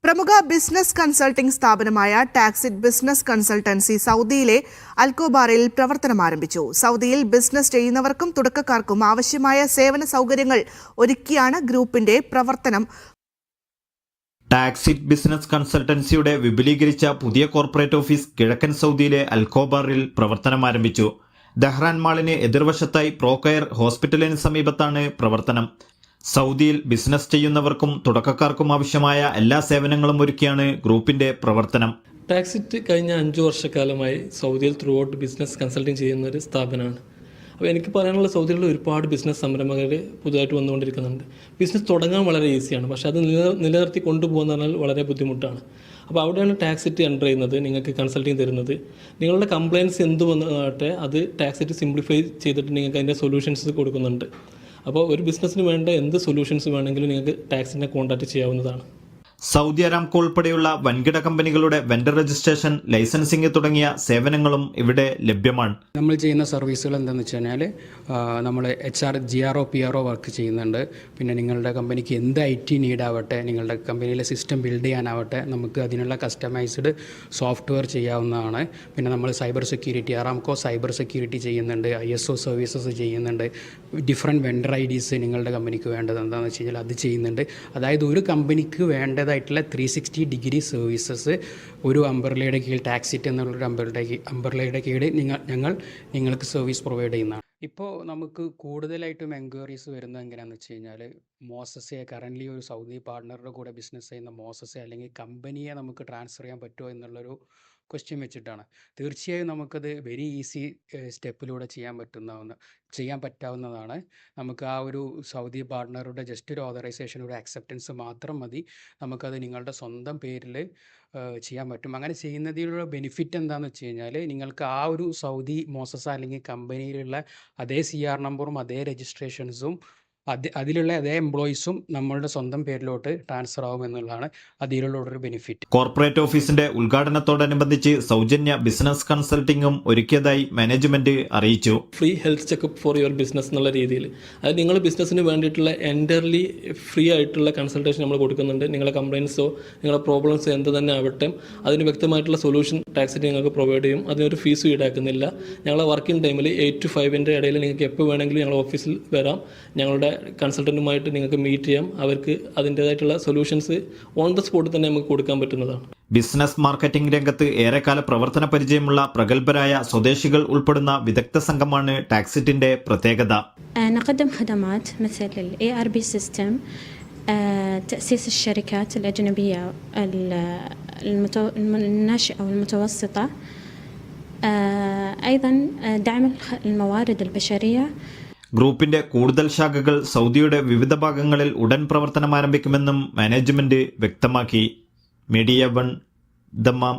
പ്രമുഖ business consulting സ്ഥാപനമായ ടാക്സിറ്റ് business consultancy സൗദിയിലെ അൽക്കോബാറിൽ പ്രവർത്തനം ആരംഭിച്ചു. സൗദിയിൽ ബിസിനസ് ചെയ്യുന്നവർക്കും തുടക്കക്കാർക്കും ആവശ്യമായ സേവന സൗകര്യങ്ങൾ ഒരുക്കിയാണ് ഗ്രൂപ്പിന്റെ പ്രവർത്തനം. ടാക്സിറ്റ് ബിസിനസ് കൺസൾട്ടൻസിയുടെ വിപുലീകരിച്ച പുതിയ കോർപ്പറേറ്റ് ഓഫീസ് കിഴക്കൻ സൗദിയിലെ അൽക്കോബാറിൽ പ്രവർത്തനം ആരംഭിച്ചു. ദഹ്റാൻ മാളിന് എതിർവശത്തായി പ്രോകെയർ ഹോസ്പിറ്റലിന് സമീപത്താണ് പ്രവർത്തനം. സൗദിയിൽ ബിസിനസ് ചെയ്യുന്നവർക്കും തുടക്കക്കാർക്കും ആവശ്യമായ എല്ലാ സേവനങ്ങളും ഒരുക്കിയാണ് ഗ്രൂപ്പിന്റെ പ്രവർത്തനം. ടാക്സിറ്റ് കഴിഞ്ഞ 5 വർഷക്കാലമായി സൗദിയിൽ ത്രൂ ഔട്ട് ബിസിനസ് കൺസൾട്ടിങ് ചെയ്യുന്ന ഒരു സ്ഥാപനമാണ്. അപ്പോൾ എനിക്ക് പറയാനുള്ള, സൗദിയിലുള്ള ഒരുപാട് ബിസിനസ് സംരംഭകർ പുതുതായിട്ട് വന്നുകൊണ്ടിരിക്കുന്നുണ്ട്. ബിസിനസ് തുടങ്ങാൻ വളരെ ഈസിയാണ്, പക്ഷേ അത് നിലനിർത്തി കൊണ്ടുപോകുന്ന പറഞ്ഞാൽ വളരെ ബുദ്ധിമുട്ടാണ്. അപ്പോൾ അവിടെയാണ് ടാക്സിറ്റ് എൻ്റർ ചെയ്യുന്നത്, നിങ്ങൾക്ക് കൺസൾട്ടിങ് തരുന്നത്. നിങ്ങളുടെ കംപ്ലയിൻസ് എന്ത് വന്നാട്ടെ അത് ടാക്സിറ്റ് സിംപ്ലിഫൈ ചെയ്തിട്ട് നിങ്ങൾക്ക് അതിൻ്റെ സൊല്യൂഷൻസ് കൊടുക്കുന്നുണ്ട്. അപ്പോൾ ഒരു ബിസിനസ്സിന് വേണ്ട എന്ത് സൊല്യൂഷൻസ് വേണമെങ്കിലും നിങ്ങൾക്ക് ടാക്സിനെ കോൺടാക്ട് ചെയ്യാവുന്നതാണ്. സൗദി അരാംകോ ഉൾപ്പെടെയുള്ള വൻകിട കമ്പനികളുടെ വെൻഡർ രജിസ്ട്രേഷൻ, ലൈസൻസിംഗ് തുടങ്ങിയ സേവനങ്ങളും ഇവിടെ ലഭ്യമാണ്. നമ്മൾ ചെയ്യുന്ന സർവീസുകൾ എന്താണെന്ന് വെച്ച് കഴിഞ്ഞാൽ നമ്മൾ HR, GRO, PRO വർക്ക് ചെയ്യുന്നുണ്ട്. പിന്നെ നിങ്ങളുടെ കമ്പനിക്ക് എന്ത് IT നീഡാവട്ടെ, നിങ്ങളുടെ കമ്പനിയിലെ സിസ്റ്റം ബിൽഡ് ചെയ്യാനാവട്ടെ, നമുക്ക് അതിനുള്ള കസ്റ്റമൈസ്ഡ് സോഫ്റ്റ്വെയർ ചെയ്യാവുന്നതാണ്. പിന്നെ നമ്മൾ cyber security, Aramco cyber security ചെയ്യുന്നുണ്ട്, ISO സർവീസസ് ചെയ്യുന്നുണ്ട്. ഡിഫറെൻറ്റ് വെൻഡർ IDs നിങ്ങളുടെ കമ്പനിക്ക് വേണ്ടത് എന്താണെന്ന് വെച്ച് കഴിഞ്ഞാൽ അത് ചെയ്യുന്നുണ്ട്. അതായത് ഒരു കമ്പനിക്ക് വേണ്ടതായിട്ടുള്ള 360 ഡിഗ്രി സർവീസസ് ഒരു അംബ്രല്ലയുടെ കീഴിൽ, ടാക്സിറ്റ് എന്നുള്ളൊരു അംബ്രല്ലയുടെ കീഴിൽ ഞങ്ങൾ നിങ്ങൾക്ക് സർവീസ് പ്രൊവൈഡ് ചെയ്യുന്നതാണ്. ഇപ്പോൾ നമുക്ക് കൂടുതലായിട്ടും എൻക്വയറീസ് വരുന്നത് എങ്ങനെയാണെന്ന് വെച്ച് കഴിഞ്ഞാൽ, മോസസെ കറൻ്റ്ലി ഒരു സൗദി പാർട്ണറുടെ കൂടെ ബിസിനസ് ചെയ്യുന്ന മോസസെ അല്ലെങ്കിൽ കമ്പനിയെ നമുക്ക് ട്രാൻസ്ഫർ ചെയ്യാൻ പറ്റുമോ എന്നുള്ളൊരു ക്വസ്റ്റ്യൻ വെച്ചിട്ടാണ്. തീർച്ചയായും നമുക്കത് വെരി ഈസി സ്റ്റെപ്പിലൂടെ ചെയ്യാൻ പറ്റാവുന്നതാണ്. നമുക്ക് ആ ഒരു സൗദി പാർട്ണറുടെ ജസ്റ്റ് ഒരു ഓതറൈസേഷൻ, ഒരു അക്സെപ്റ്റൻസ് മാത്രം മതി. നമുക്കത് നിങ്ങളുടെ സ്വന്തം പേരിൽ ചെയ്യാൻ പറ്റും. അങ്ങനെ ചെയ്യുന്നതിലുള്ള ബെനിഫിറ്റ് എന്താണെന്ന് വെച്ച് കഴിഞ്ഞാൽ, നിങ്ങൾക്ക് ആ ഒരു സൗദി മോസസ അല്ലെങ്കിൽ കമ്പനിയിലുള്ള അതേ CR നമ്പറും അതേ രജിസ്ട്രേഷൻസും അതിലുള്ള അതേ എംപ്ലോയീസും നമ്മളുടെ സ്വന്തം പേരിലോട്ട് ട്രാൻസ്ഫർ ആവും എന്നുള്ളതാണ് അതിലുള്ള ഒരു ബെനിഫിറ്റ്. കോർപ്പറേറ്റ് ഓഫീസിന്റെ ഉദ്ഘാടനത്തോടനുബന്ധിച്ച് സൗജന്യ ബിസിനസ് കൺസൾട്ടിംഗും ഒരുക്കിയതായി മാനേജ്മെന്റ് അറിയിച്ചു. Free health checkup for your business എന്നുള്ള രീതിയിൽ, അത് നിങ്ങളുടെ ബിസിനസ്സിന് വേണ്ടിയിട്ടുള്ള എൻ്റർലി ഫ്രീ ആയിട്ടുള്ള കൺസൾട്ടേഷൻ നമ്മൾ കൊടുക്കുന്നുണ്ട്. നിങ്ങളുടെ കംപ്ലയിൻസോ നിങ്ങളുടെ പ്രോബ്ലംസോ എന്ത് തന്നെ ആവട്ടെ, അതിന് വ്യക്തമായിട്ടുള്ള സൊല്യൂഷൻ ടാക്സിറ്റ് നിങ്ങൾക്ക് പ്രൊവൈഡ് ചെയ്യും. അതിനൊരു ഫീസും ഈടാക്കുന്നില്ല. ഞങ്ങളുടെ വർക്കിംഗ് ടൈമിൽ 8 to 5 ഇടയിൽ നിങ്ങൾക്ക് എപ്പോൾ വേണമെങ്കിലും ഞങ്ങളുടെ ഓഫീസിൽ വരാം. ഞങ്ങളുടെ കൺസൾട്ടൻറ്റുമായിട്ട് നിങ്ങൾക്ക് മീറ്റ് ചെയ്യാം. അവർക്ക് അതിൻ്റേതായിട്ടുള്ള സൊല്യൂഷൻസ് ഓൺ ദ സ്പോട്ട് തന്നെ നമുക്ക് കൊടുക്കാൻ പറ്റുന്നതാണ്. ബിസിനസ് മാർക്കറ്റിംഗ് രംഗത്ത് ഏറെക്കാല പ്രവർത്തന പരിചയമുള്ള പ്രഗത്ഭരായ സ്വദേശികൾ ഉൾപ്പെടുന്ന വിദഗ്ധ സംഘമാണ് ടാക്സിറ്റിന്റെ പ്രത്യേകത. نقدم خدمات مثل ARB system, تأسيس الشركات الأجنبية الناشئة والمتوسطة, أيضا دعم الموارد البشرية. ഗ്രൂപ്പിന്റെ കൂടുതൽ ശാഖകൾ സൗദിയുടെ വിവിധ ഭാഗങ്ങളിൽ ഉടൻ പ്രവർത്തനം ആരംഭിക്കുമെന്നും മാനേജ്മെന്റ് വ്യക്തമാക്കി. Media 1, Dammam.